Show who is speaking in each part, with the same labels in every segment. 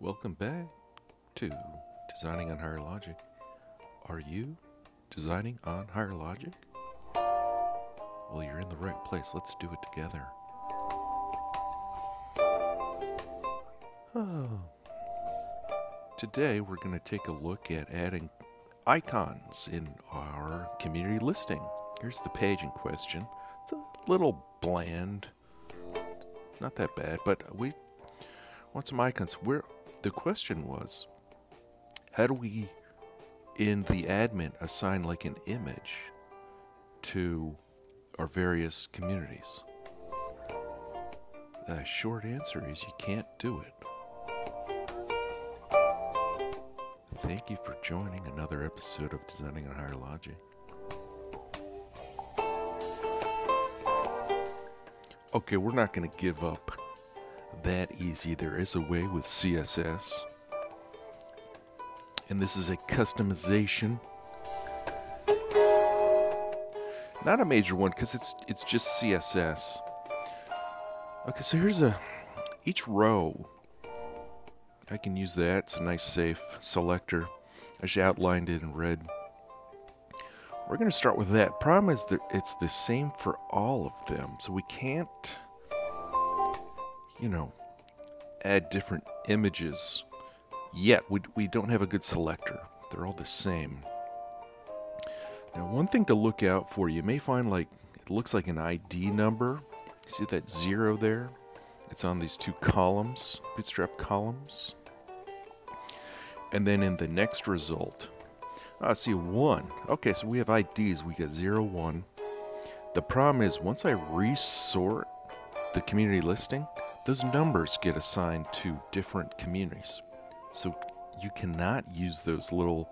Speaker 1: Welcome back to Designing on Higher Logic. Are you designing on higher logic? Well, you're in the right place. Let's do it together. Oh. Today, we're going to take a look at adding icons in our community listing. Here's the page in question. It's a little bland. Not that bad, but we want some icons. The question was, how do we, in the admin, assign like an image to our various communities? The short answer is you can't do it. Thank you for joining another episode of Designing on Higher Logic. Okay, we're not going to give up that easy. There is a way with CSS. And this is a customization. Not a major one because it's just CSS. Okay, so here's each row. I can use that. It's a nice safe selector. I just outlined it in red. We're going to start with that. Problem is that it's the same for all of them. So we can't, add different images yet. We don't have a good selector. They're all the same. Now, one thing to look out for, you may find it looks like an ID number. See that 0 there? It's on these two columns, bootstrap columns. And then in the next result, I see 1. Okay, so we have IDs. We got 0, 1. The problem is once I resort the community listing, those numbers get assigned to different communities. So you cannot use those little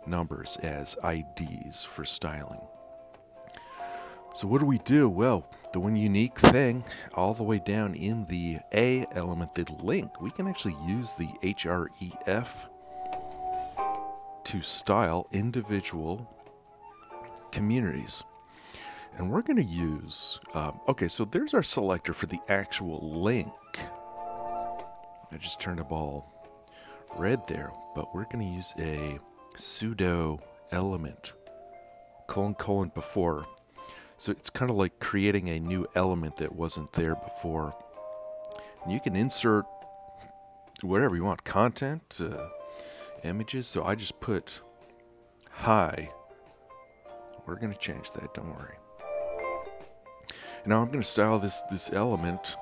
Speaker 1: numbers as IDs for styling. So what do? Well, the one unique thing, all the way down in the A element, the link, we can actually use the href to style individual communities. And we're going to use, so there's our selector for the actual link. I just turned up all red there, but we're going to use a pseudo element, : before. So it's kind of like creating a new element that wasn't there before. And you can insert whatever you want, content, images. So I just put hi. We're going to change that, don't worry. Now I'm going to style this element,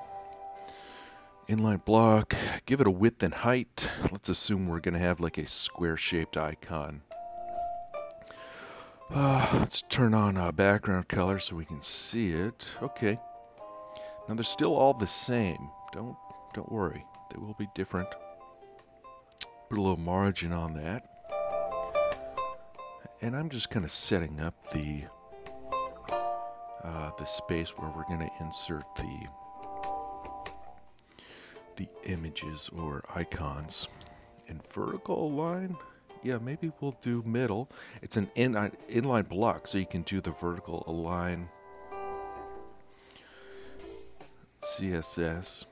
Speaker 1: inline block, give it a width and height. Let's assume we're going to have like a square-shaped icon. Let's turn on background color so we can see it. Okay. Now they're still all the same. Don't worry. They will be different. Put a little margin on that. And I'm just kind of setting up the space where we're going to insert the images or icons. In vertical line, yeah, maybe we'll do middle. It's an inline block, so you can do the vertical align CSS.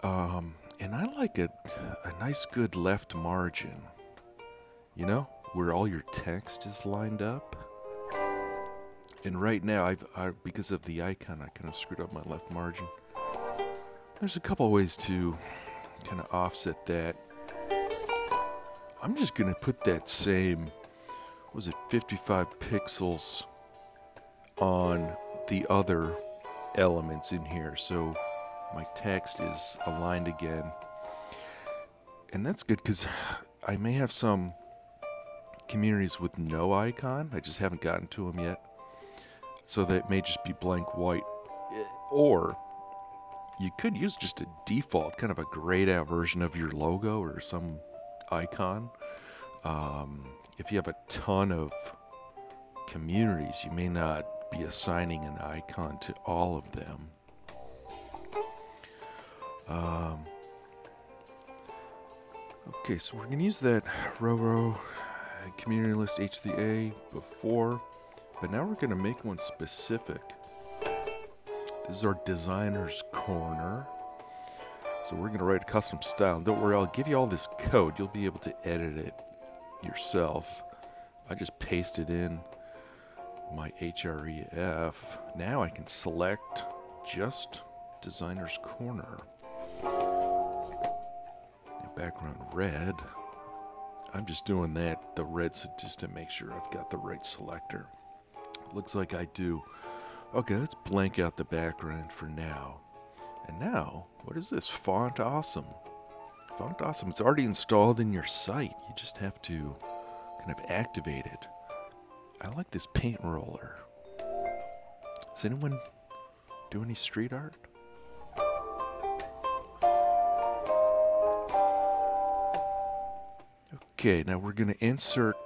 Speaker 1: And I like a nice good left margin, where all your text is lined up. And right now, because of the icon, I kind of screwed up my left margin. There's a couple ways to kind of offset that. I'm just going to put that same, 55 pixels on the other elements in here. So my text is aligned again. And that's good because I may have some communities with no icon. I just haven't gotten to them yet. So that may just be blank white. Or you could use just a default, kind of a grayed out version of your logo or some icon. If you have a ton of communities, you may not be assigning an icon to all of them. Okay, so we're going to use that row community list H3A before, but now we're going to make one specific. This is our designer's corner. So we're going to write a custom style. Don't worry, I'll give you all this code. You'll be able to edit it yourself. I just pasted in my href. Now I can select just Designer's Corner. Background red. I'm just doing that, the red, just to make sure I've got the right selector. Looks like I do. Okay, let's blank out the background for now. And now, what is this? Font Awesome. Font Awesome. It's already installed in your site. You just have to kind of activate it. I like this paint roller. Does anyone do any street art? Okay, now we're going to insert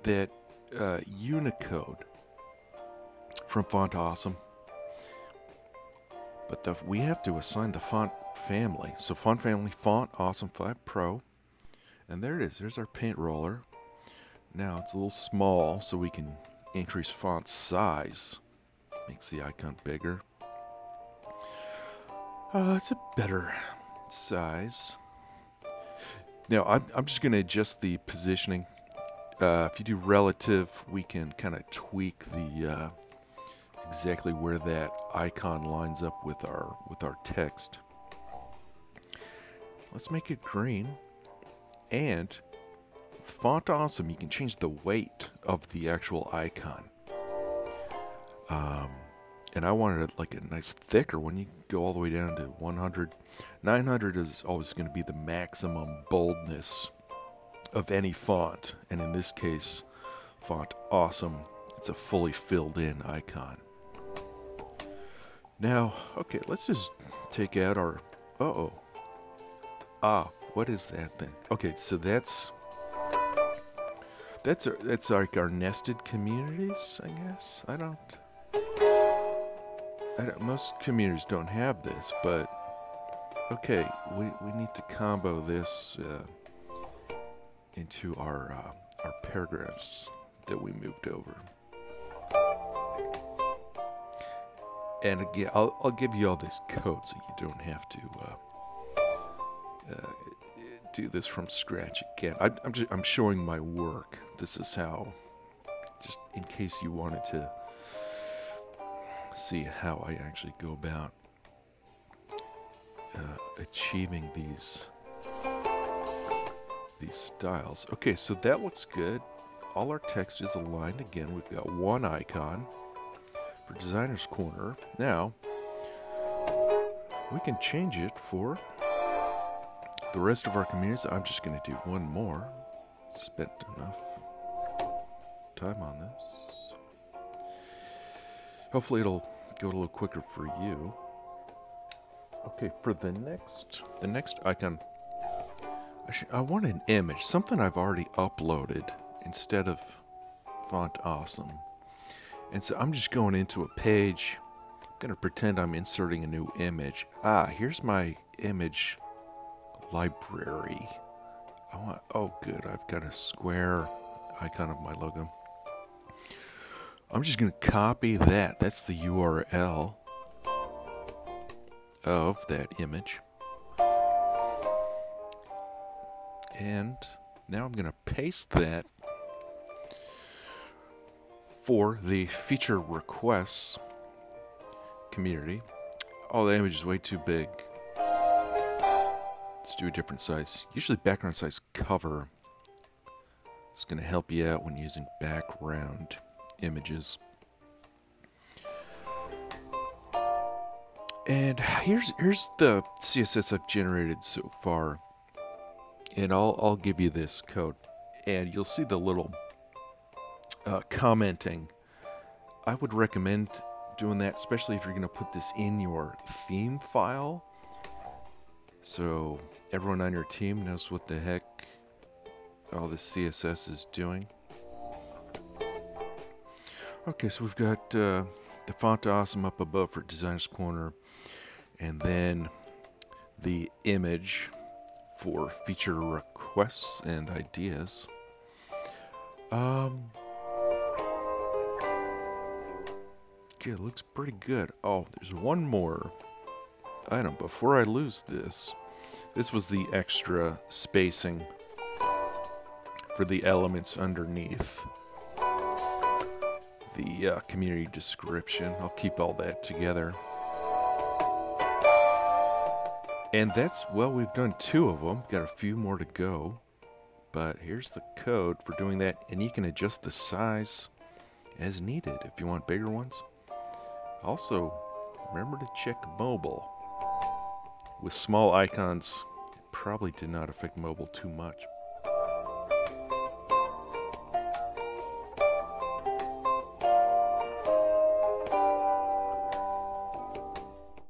Speaker 1: that Unicode from Font Awesome. But we have to assign the font family. So font family, Font Awesome 5 Pro. And there it is. There's our paint roller. Now it's a little small, so we can increase font size. Makes the icon bigger. It's a better size. Now I'm just going to adjust the positioning. If you do relative, we can kind of tweak the exactly where that icon lines up with our text. Let's make it green. And Font Awesome, you can change the weight of the actual icon. And I wanted it like a nice thicker one. You go all the way down to 100. 900 is always going to be the maximum boldness of any font. And in this case, Font Awesome, it's a fully filled in icon. Now, okay, let's just take out our... what is that thing? Okay, so that's like our nested communities, I guess. I don't most communities don't have this, but okay, we need to combo this into our paragraphs that we moved over. And again, I'll give you all this code so you don't have to do this from scratch again. I'm showing my work. This is how, just in case you wanted to see how I actually go about achieving these styles. Okay, so that looks good. All our text is aligned. Again, we've got one icon for Designer's Corner. Now, we can change it for the rest of our communities. I'm just going to do one more. Spent enough time on this. Hopefully it'll go a little quicker for you. Okay, for the next icon, I want an image, something I've already uploaded instead of Font Awesome. And so I'm just going into a page. I'm going to pretend I'm inserting a new image. Here's my image library. Good, I've got a square icon of my logo. I'm just going to copy that. That's the URL of that image. And now I'm going to paste that for the feature requests community. Oh, the image is way too big. Let's do a different size. Usually background size cover is going to help you out when using background images. And here's the CSS I've generated so far. And I'll give you this code. And you'll see the little commenting. I would recommend doing that, especially if you're going to put this in your theme file. So everyone on your team knows what the heck all this CSS is doing. Okay, so we've got the Font Awesome up above for Designer's Corner, and then the image for feature requests and ideas. Okay, it looks pretty good. Oh, there's one more item before I lose this. This was the extra spacing for the elements underneath the community description. I'll keep all that together. And that's, well, we've done 2 of them. Got a few more to go. But here's the code for doing that. And you can adjust the size as needed if you want bigger ones. Also, remember to check mobile. With small icons, it probably did not affect mobile too much.